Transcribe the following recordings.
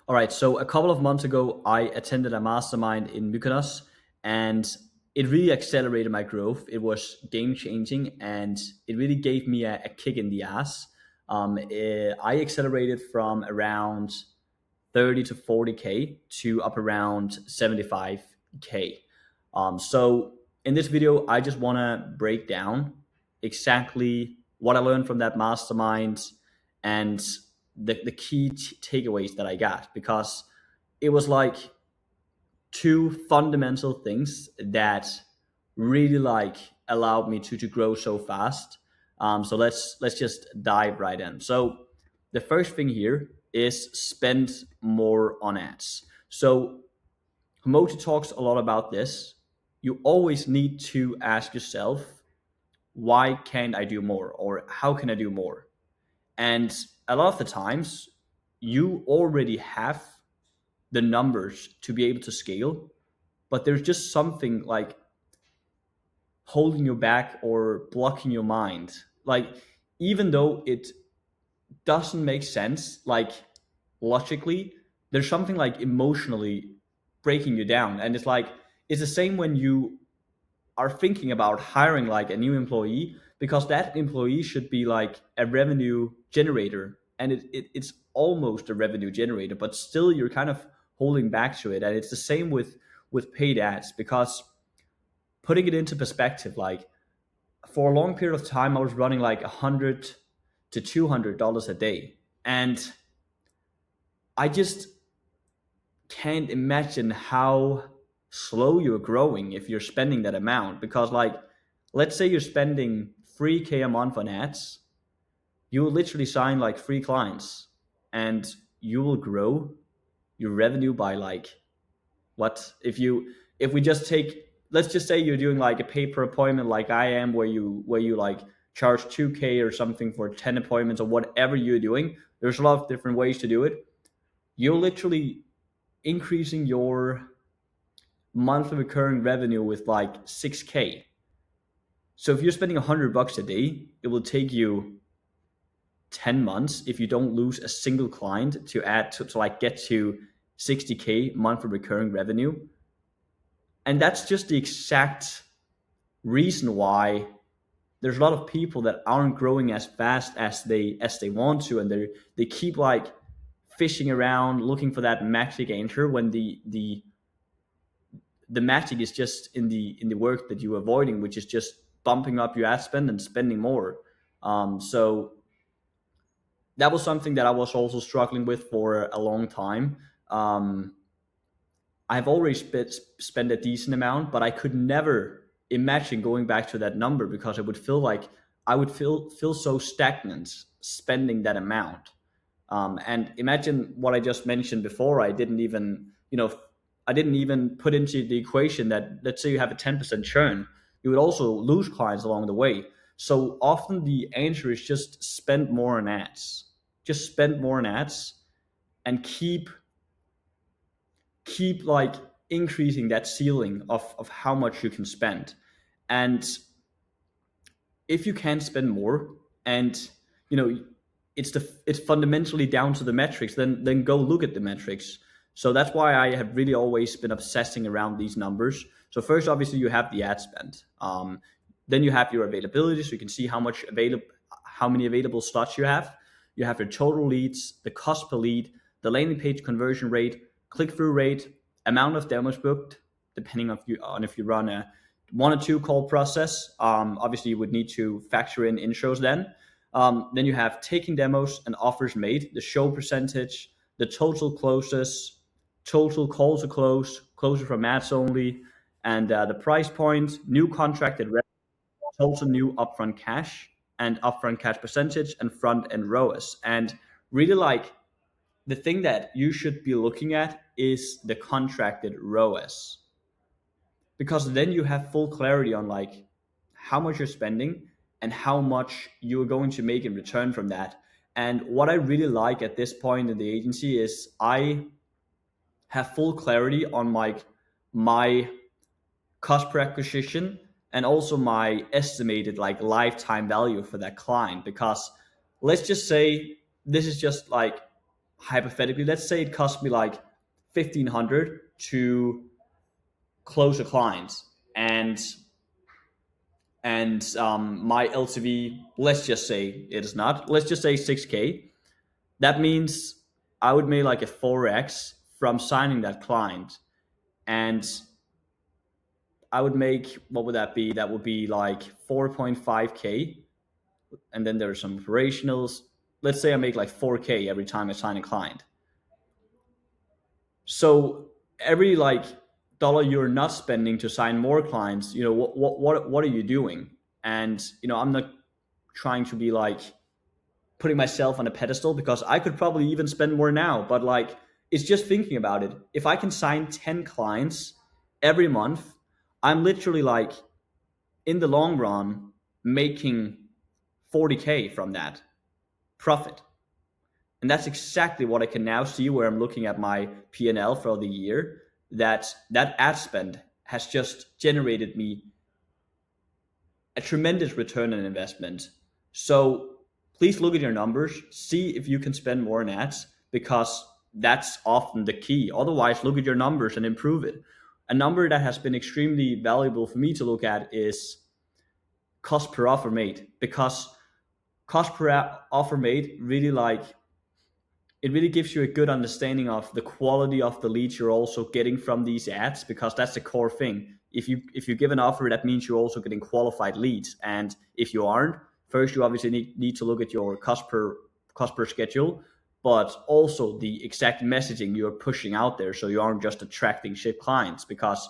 All right, so a couple of months ago, I attended a mastermind in Mykonos, and it really accelerated my growth. It was game changing, and it really gave me a kick in the ass. I accelerated from around 30 to 40K to up around 75K. So in this video, I just want to break down exactly what I learned from that mastermind and the key takeaways that I got, because it was like two fundamental things that really like allowed me to grow so fast. So let's just dive right in. So the first thing here is spend more on ads. So Moti talks a lot about this. You always need to ask yourself, why can't I do more, or how can I do more? And a lot of the times, you already have the numbers to be able to scale, but there's just something like holding you back or blocking your mind. Like, even though it doesn't make sense, like logically, there's something like emotionally breaking you down. And it's like, it's the same when you are thinking about hiring like a new employee, because that employee should be like a revenue generator, and it's almost a revenue generator, but still you're kind of holding back to it. And it's the same with paid ads, because putting it into perspective, like for a long period of time I was running like 100 to $200 a day, and I just can't imagine how slow you're growing if you're spending that amount. Because like, let's say you're spending 3K a month on ads, you will literally sign like three clients, and you will grow your revenue by like, what if we just take, let's just say you're doing like a pay per appointment like I am, where you like charge 2K or something for 10 appointments, or whatever you're doing. There's a lot of different ways to do it. You're literally increasing your monthly recurring revenue with like 6K. So if you're spending $100 a day, it will take you 10 months, if you don't lose a single client, to add to like get to 60K monthly recurring revenue. And that's just the exact reason why there's a lot of people that aren't growing as fast as they want to, and they keep like fishing around looking for that magic answer, when the magic is just in the work that you're avoiding, which is just bumping up your ad spend and spending more. So that was something that I was also struggling with for a long time. Um, I've always spent a decent amount, but I could never imagine going back to that number, because it would feel like I would feel so stagnant spending that amount. And imagine what I just mentioned before. I didn't even put into the equation that, let's say you have a 10% churn, you would also lose clients along the way. So often the answer is just spend more on ads. Just spend more on ads, and keep like increasing that ceiling of how much you can spend. And if you can spend more, and you know it's fundamentally down to the metrics, then go look at the metrics. So that's why I have really always been obsessing around these numbers. So first, obviously, you have the ad spend. Then you have your availability, so you can see how many available slots you have. You have your total leads, the cost per lead, the landing page conversion rate, click through rate, amount of demos booked, depending on if you run a one or two call process. Obviously, you would need to factor in intros then. Then you have taking demos and offers made, the show percentage, the total closes, total call to close, closure from ads only, and the price point, new contracted revenue, total new upfront cash, and upfront cash percentage, and front end ROAS. And really, like, the thing that you should be looking at is the contracted ROAS, because then you have full clarity on like how much you're spending and how much you're going to make in return from that. And what I really like at this point in the agency is I have full clarity on my cost per acquisition, and also my estimated like lifetime value for that client. Because let's just say this is just like hypothetically, let's say it cost me like 1,500 to close a client, and my LTV, let's just say it is not, let's just say 6K. That means I would make like a 4x from signing that client, and I would make, what would that be? That would be like 4.5K, and then there's some operationals. Let's say I make like 4K every time I sign a client. So every like dollar you're not spending to sign more clients, what are you doing? And I'm not trying to be like putting myself on a pedestal, because I could probably even spend more now, but like, it's just thinking about it. If I can sign 10 clients every month, I'm literally like, in the long run, making 40K from that profit. And that's exactly what I can now see where I'm looking at my P&L for the year, that ad spend has just generated me a tremendous return on investment. So please look at your numbers, see if you can spend more on ads, because that's often the key. Otherwise, look at your numbers and improve it. A number that has been extremely valuable for me to look at is cost per offer made, because cost per offer made really like, it really gives you a good understanding of the quality of the leads you're also getting from these ads, because that's the core thing. If you give an offer, that means you're also getting qualified leads, and if you aren't, first you obviously need to look at your cost per schedule, but also the exact messaging you're pushing out there, so you aren't just attracting shit clients, because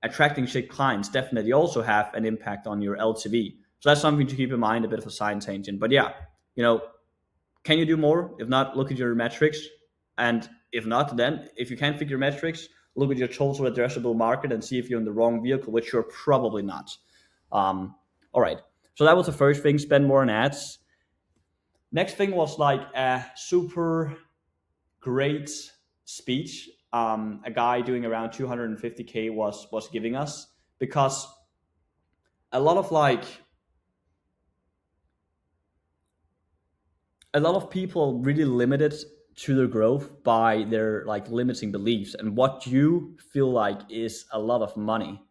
attracting shit clients definitely also have an impact on your LTV. So that's something to keep in mind. A bit of a side tangent, but yeah, you know can you do more? If not, look at your metrics. And if not, then if you can't figure metrics, look at your total addressable market and see if you're in the wrong vehicle, which you're probably not. All right. So that was the first thing, spend more on ads. Next thing was like a super great speech. A guy doing around 250K was giving us, because a lot of like a lot of people really limited to their growth by their like limiting beliefs and what you feel like is a lot of money.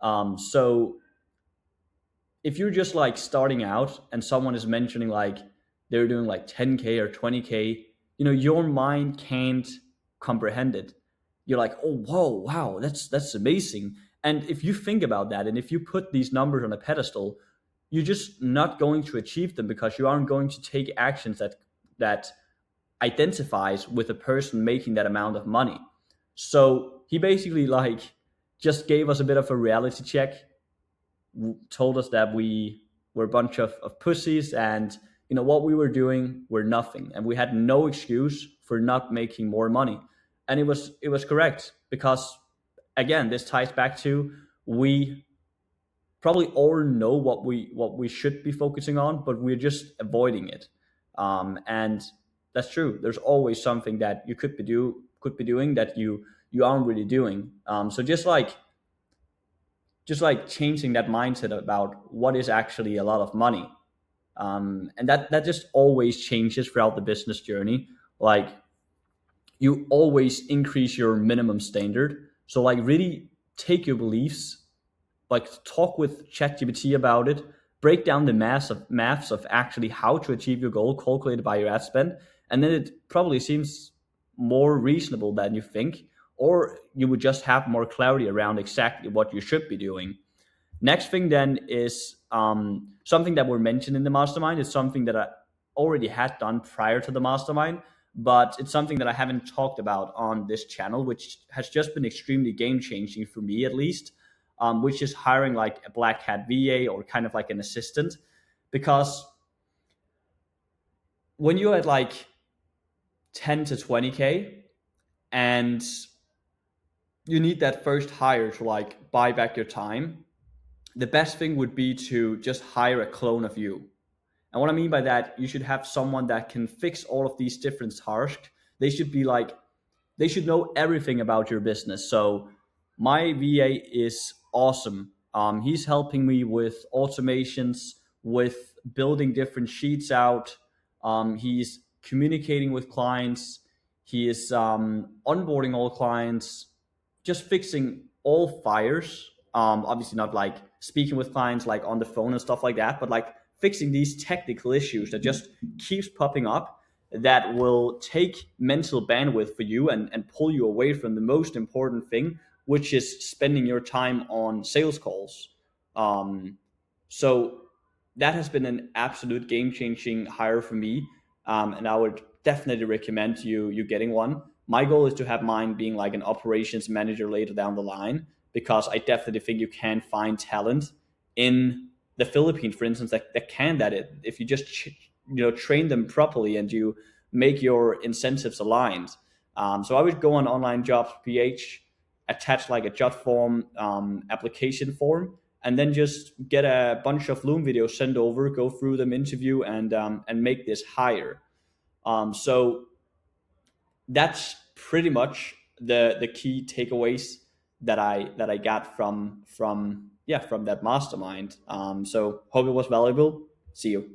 So if you're just like starting out and someone is mentioning like they're doing like 10K or 20K, your mind can't comprehend it. You're like, oh, whoa, wow, that's amazing. And if you think about that, and if you put these numbers on a pedestal, you're just not going to achieve them, because you aren't going to take actions that identifies with a person making that amount of money. So he basically like just gave us a bit of a reality check, told us that we were a bunch of pussies, and what we were doing were nothing, and we had no excuse for not making more money. And it was correct, because again, this ties back to, we probably all know what we should be focusing on, but we're just avoiding it. And that's true. There's always something that you could be doing that you aren't really doing. So just like changing that mindset about what is actually a lot of money, and that just always changes throughout the business journey. Like, you always increase your minimum standard. So like, really take your beliefs, like talk with ChatGPT about it, break down the maths of actually how to achieve your goal calculated by your ad spend, and then it probably seems more reasonable than you think, or you would just have more clarity around exactly what you should be doing. Next thing then is something that were mentioned in the mastermind. It's something that I already had done prior to the mastermind, but it's something that I haven't talked about on this channel, which has just been extremely game changing for me, at least, which is hiring like a black hat VA, or kind of like an assistant. Because when you're at like 10 to 20K, and you need that first hire to like buy back your time, the best thing would be to just hire a clone of you. And what I mean by that, you should have someone that can fix all of these different tasks. They should be like, they should know everything about your business. So my VA is awesome. He's helping me with automations, with building different sheets out. He's communicating with clients. He is onboarding all clients, just fixing all fires. Obviously, not like speaking with clients like on the phone and stuff like that, but like fixing these technical issues that just keeps popping up that will take mental bandwidth for you and pull you away from the most important thing, which is spending your time on sales calls. Um, so that has been an absolute game changing hire for me, and I would definitely recommend you getting one. My goal is to have mine being like an operations manager later down the line, because I definitely think you can find talent in the Philippines, for instance, that can that it if you just train them properly and you make your incentives aligned. So I would go on online jobs ph, attach like a job form, application form, and then just get a bunch of Loom videos sent over, go through them, interview, and make this hire. So that's pretty much the key takeaways that I got from that mastermind. So hope it was valuable. See you.